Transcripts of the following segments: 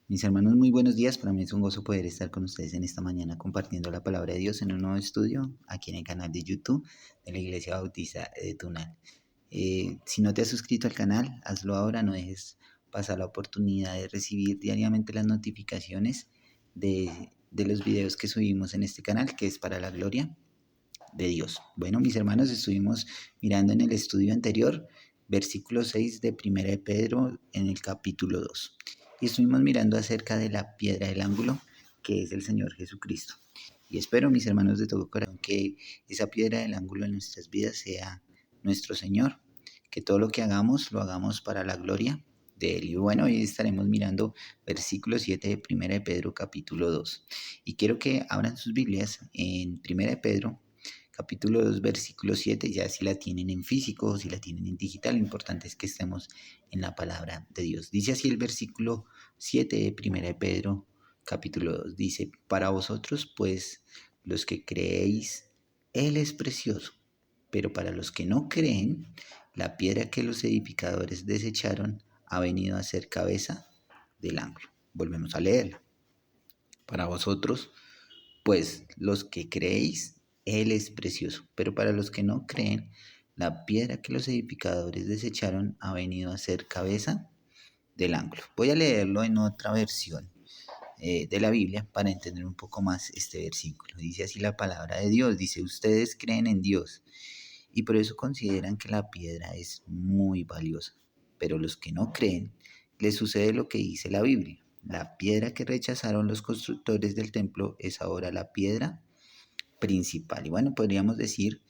Mis hermanos, muy buenos días. Para mí es un gozo poder estar con ustedes en esta mañana compartiendo la palabra de Dios en un nuevo estudio aquí en el canal de YouTube de la Iglesia Bautista de Tunal. Si no te has suscrito al canal, hazlo ahora, no dejes pasar la oportunidad de recibir diariamente las notificaciones de los videos que subimos en este canal, que es para la gloria de Dios. Bueno, mis hermanos, estuvimos mirando en el estudio anterior, versículo 6 de Primera de Pedro en el capítulo 2. Y estuvimos mirando acerca de la piedra del ángulo, que es el Señor Jesucristo. Y espero, mis hermanos, de todo corazón, que esa piedra del ángulo en nuestras vidas sea nuestro Señor, que todo lo que hagamos, lo hagamos para la gloria de Él. Y bueno, hoy estaremos mirando versículo 7 de Primera de Pedro capítulo 2. Y quiero que abran sus Biblias en Primera de Pedro capítulo 2, versículo 7, ya si la tienen en físico o si la tienen en digital, lo importante es que estemos en la palabra de Dios. Dice así el versículo 7 de Primera de Pedro, capítulo 2, dice, para vosotros, pues, los que creéis, Él es precioso, pero para los que no creen, la piedra que los edificadores desecharon ha venido a ser cabeza del ángulo. Volvemos a leerla. Para vosotros, pues los que creéis, Él es precioso, pero para los que no creen, la piedra que los edificadores desecharon ha venido a ser cabeza del ángulo. Voy a leerlo en otra versión de la Biblia para entender un poco más este versículo. Dice así la palabra de Dios, dice, ustedes creen en Dios y por eso consideran que la piedra es muy valiosa, pero los que no creen, les sucede lo que dice la Biblia. La piedra que rechazaron los constructores del templo es ahora la piedra principal. Y bueno, podríamos decir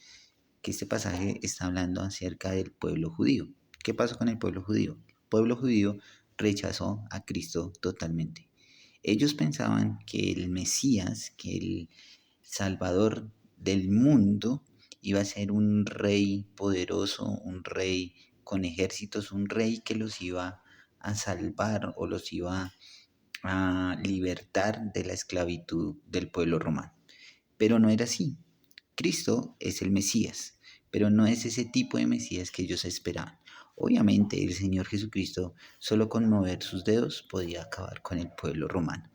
que este pasaje está hablando acerca del pueblo judío. ¿Qué pasó con el pueblo judío? El pueblo judío rechazó a Cristo totalmente. Ellos pensaban que el Mesías, que el Salvador del mundo, iba a ser un rey poderoso, un rey con ejércitos, un rey que los iba a salvar o los iba a libertar de la esclavitud del pueblo romano. Pero no era así. Cristo es el Mesías, pero no es ese tipo de Mesías que ellos esperaban. Obviamente el Señor Jesucristo solo con mover sus dedos podía acabar con el pueblo romano.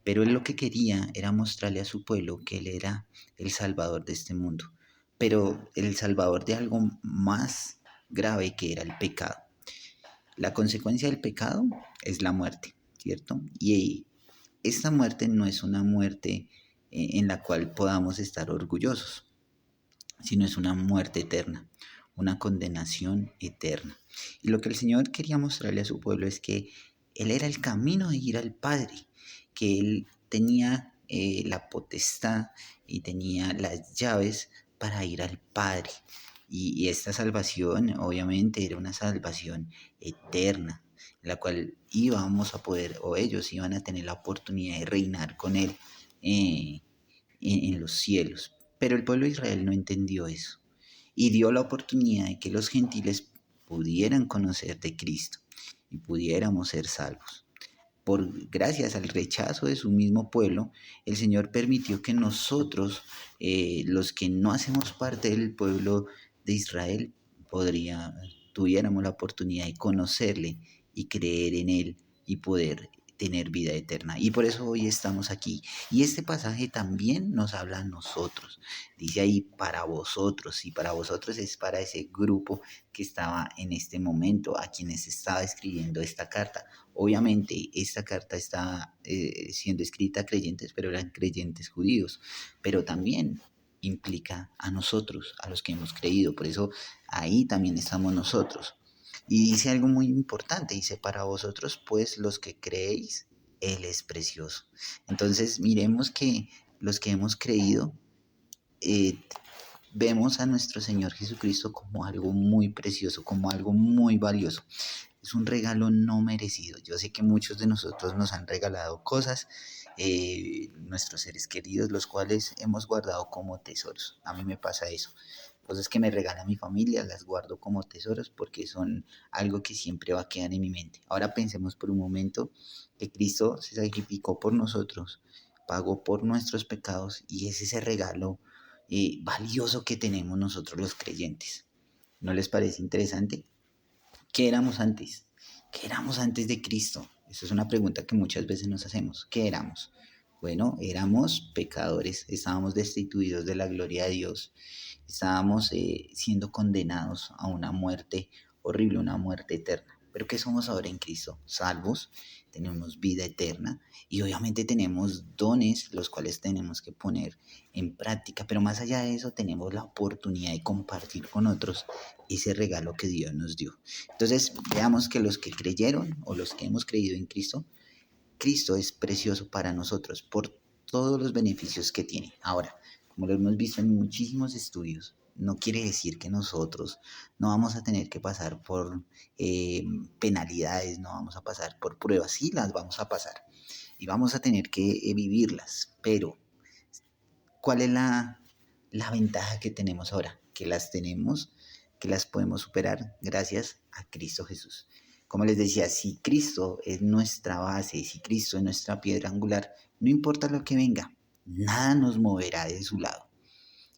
Pero él lo que quería era mostrarle a su pueblo que él era el salvador de este mundo, pero el salvador de algo más grave que era el pecado. La consecuencia del pecado es la muerte, ¿cierto? Y esta muerte no es una muerte en la cual podamos estar orgullosos, sino es una muerte eterna, una condenación eterna. Y lo que el Señor quería mostrarle a su pueblo es que Él era el camino de ir al Padre, que Él tenía la potestad y tenía las llaves para ir al Padre. Y esta salvación obviamente era una salvación eterna, en la cual íbamos a poder, o ellos iban a tener la oportunidad de reinar con Él eh, en los cielos. Pero el pueblo de Israel no entendió eso y dio la oportunidad de que los gentiles pudieran conocer de Cristo y pudiéramos ser salvos. Gracias al rechazo de su mismo pueblo, el Señor permitió que nosotros, los que no hacemos parte del pueblo de Israel, tuviéramos la oportunidad de conocerle y creer en Él y poder tener vida eterna. Y por eso hoy estamos aquí. Y este pasaje también nos habla a nosotros. Dice ahí para vosotros, y para vosotros es para ese grupo que estaba en este momento, a quienes estaba escribiendo esta carta. Obviamente esta carta está siendo escrita a creyentes, pero eran creyentes judíos, pero también implica a nosotros, a los que hemos creído, por eso ahí también estamos nosotros. Y dice algo muy importante, dice, para vosotros pues los que creéis, Él es precioso. Entonces miremos que los que hemos creído, eh, vemos a nuestro Señor Jesucristo como algo muy precioso, como algo muy valioso. Es un regalo no merecido. Yo sé que muchos de nosotros nos han regalado cosas, nuestros seres queridos, los cuales hemos guardado como tesoros. A mí me pasa eso. Cosas que me regala mi familia, las guardo como tesoros porque son algo que siempre va a quedar en mi mente. Ahora pensemos por un momento que Cristo se sacrificó por nosotros, pagó por nuestros pecados y es ese regalo valioso que tenemos nosotros los creyentes. ¿No les parece interesante? ¿Qué éramos antes? ¿Qué éramos antes de Cristo? Esa es una pregunta que muchas veces nos hacemos. ¿Qué éramos? Bueno, éramos pecadores, estábamos destituidos de la gloria de Dios, estábamos siendo condenados a una muerte horrible, una muerte eterna. Pero ¿qué somos ahora en Cristo? Salvos, tenemos vida eterna y obviamente tenemos dones los cuales tenemos que poner en práctica, pero más allá de eso tenemos la oportunidad de compartir con otros ese regalo que Dios nos dio. Entonces, veamos que los que creyeron o los que hemos creído en Cristo, Cristo es precioso para nosotros por todos los beneficios que tiene. Ahora, como lo hemos visto en muchísimos estudios, no quiere decir que nosotros no vamos a tener que pasar por penalidades, no vamos a pasar por pruebas, sí las vamos a pasar y vamos a tener que vivirlas, pero ¿cuál es la ventaja que tenemos ahora? Que las tenemos, que las podemos superar gracias a Cristo Jesús. Como les decía, si Cristo es nuestra base, si Cristo es nuestra piedra angular, no importa lo que venga, nada nos moverá de su lado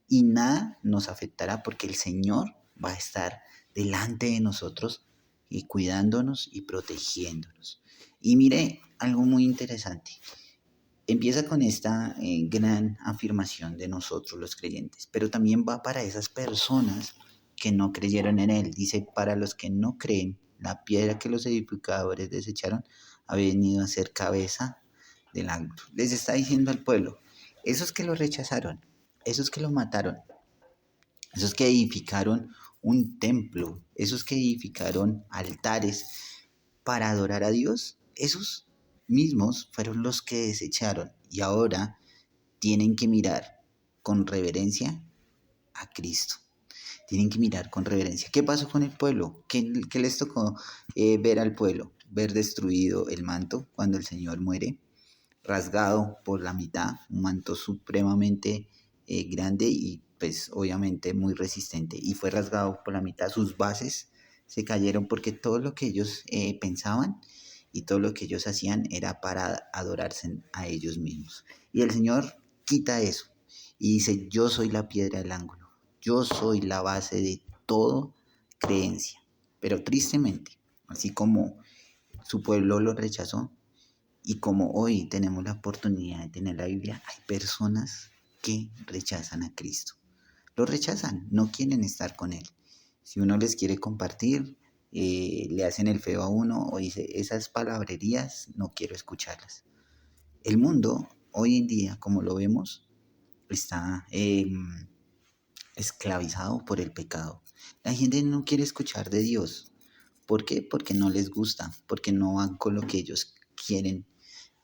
y nada nos afectará porque el Señor va a estar delante de nosotros y cuidándonos y protegiéndonos. Y mire algo muy interesante. Empieza con esta gran afirmación de nosotros los creyentes, pero también va para esas personas que no creyeron en Él. Dice, para los que no creen, la piedra que los edificadores desecharon ha venido a ser cabeza del ángulo. Les está diciendo al pueblo, esos que lo rechazaron, esos que lo mataron, esos que edificaron un templo, esos que edificaron altares para adorar a Dios, esos mismos fueron los que desecharon y ahora tienen que mirar con reverencia a Cristo. Tienen que mirar con reverencia. ¿Qué pasó con el pueblo? ¿Qué les tocó ver al pueblo? Ver destruido el manto cuando el Señor muere, rasgado por la mitad, un manto supremamente grande y pues obviamente muy resistente. Y fue rasgado por la mitad, sus bases se cayeron porque todo lo que ellos pensaban y todo lo que ellos hacían era para adorarse a ellos mismos. Y el Señor quita eso y dice, yo soy la piedra del ángulo, yo soy la base de toda creencia. Pero tristemente, así como su pueblo lo rechazó, y como hoy tenemos la oportunidad de tener la Biblia, hay personas que rechazan a Cristo. Lo rechazan, no quieren estar con Él. Si uno les quiere compartir, le hacen el feo a uno o dice, esas palabrerías no quiero escucharlas. El mundo, hoy en día, como lo vemos, está esclavizado por el pecado. La gente no quiere escuchar de Dios. ¿Por qué? Porque no les gusta, porque no van con lo que ellos quieren,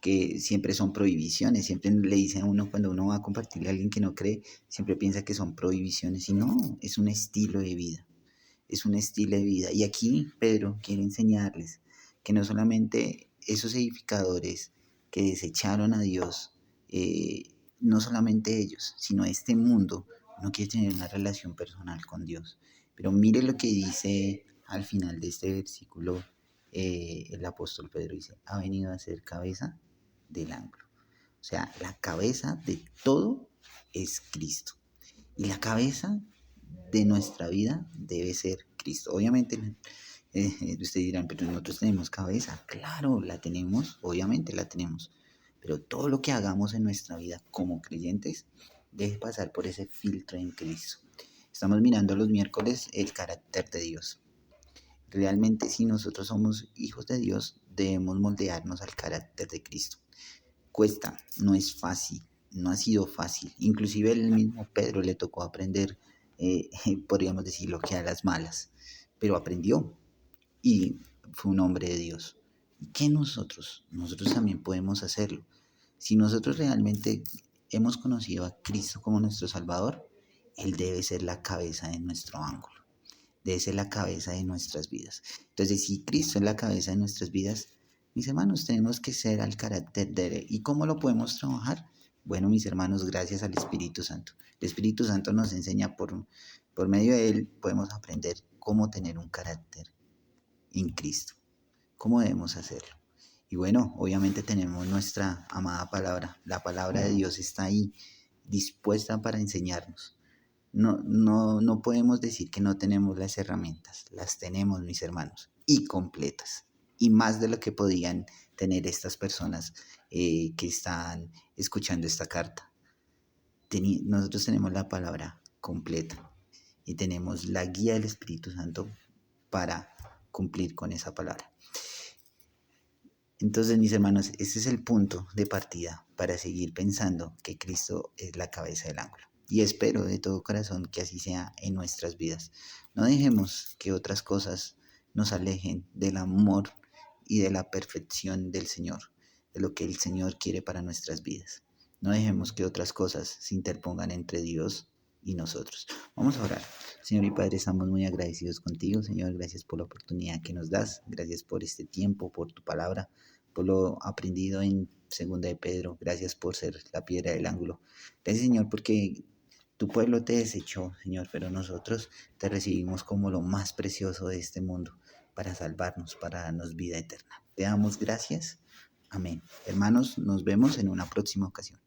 que siempre son prohibiciones. Siempre le dicen a uno cuando uno va a compartirle a alguien que no cree, siempre piensa que son prohibiciones y no, es un estilo de vida. Es un estilo de vida. Y aquí Pedro quiere enseñarles que no solamente esos edificadores que desecharon a Dios, no solamente ellos, sino este mundo no quiere tener una relación personal con Dios. Pero mire lo que dice al final de este versículo el apóstol Pedro dice, ha venido a ser cabeza del ángulo. O sea, la cabeza de todo es Cristo. Y la cabeza de nuestra vida debe ser Cristo. Obviamente, ustedes dirán, pero nosotros tenemos cabeza. Claro, la tenemos, obviamente la tenemos. Pero todo lo que hagamos en nuestra vida como creyentes debe pasar por ese filtro en Cristo. Estamos mirando los miércoles el carácter de Dios. Realmente si nosotros somos hijos de Dios, debemos moldearnos al carácter de Cristo. Cuesta, no es fácil, no ha sido fácil. Inclusive el mismo Pedro le tocó aprender, podríamos decirlo que a las malas, pero aprendió y fue un hombre de Dios. ¿Y qué nosotros? Nosotros también podemos hacerlo. Si nosotros realmente hemos conocido a Cristo como nuestro Salvador, Él debe ser la cabeza de nuestro ángulo, debe ser la cabeza de nuestras vidas. Entonces, si Cristo es la cabeza de nuestras vidas, mis hermanos, tenemos que ser al carácter de Él. ¿Y cómo lo podemos trabajar? Bueno, mis hermanos, gracias al Espíritu Santo. El Espíritu Santo nos enseña por medio de Él, podemos aprender cómo tener un carácter en Cristo, cómo debemos hacerlo. Y bueno, obviamente tenemos nuestra amada palabra. La palabra de Dios está ahí, dispuesta para enseñarnos. No podemos decir que no tenemos las herramientas, las tenemos, mis hermanos, y completas. y más de lo que podían tener estas personas que están escuchando esta carta. Nosotros tenemos la palabra completa y tenemos la guía del Espíritu Santo para cumplir con esa palabra. Entonces, mis hermanos, este es el punto de partida para seguir pensando que Cristo es la cabeza del ángulo. Y espero de todo corazón que así sea en nuestras vidas. No dejemos que otras cosas nos alejen del amor y de la perfección del Señor, de lo que el Señor quiere para nuestras vidas. No dejemos que otras cosas se interpongan entre Dios y nosotros. Vamos a orar. Señor y Padre, estamos muy agradecidos contigo. Señor, gracias por la oportunidad que nos das. Gracias por este tiempo, por tu palabra, por lo aprendido en Segunda de Pedro. Gracias por ser la piedra del ángulo. Gracias, Señor, porque tu pueblo te desechó, Señor, pero nosotros te recibimos como lo más precioso de este mundo para salvarnos, para darnos vida eterna. Te damos gracias. Amén. Hermanos, nos vemos en una próxima ocasión.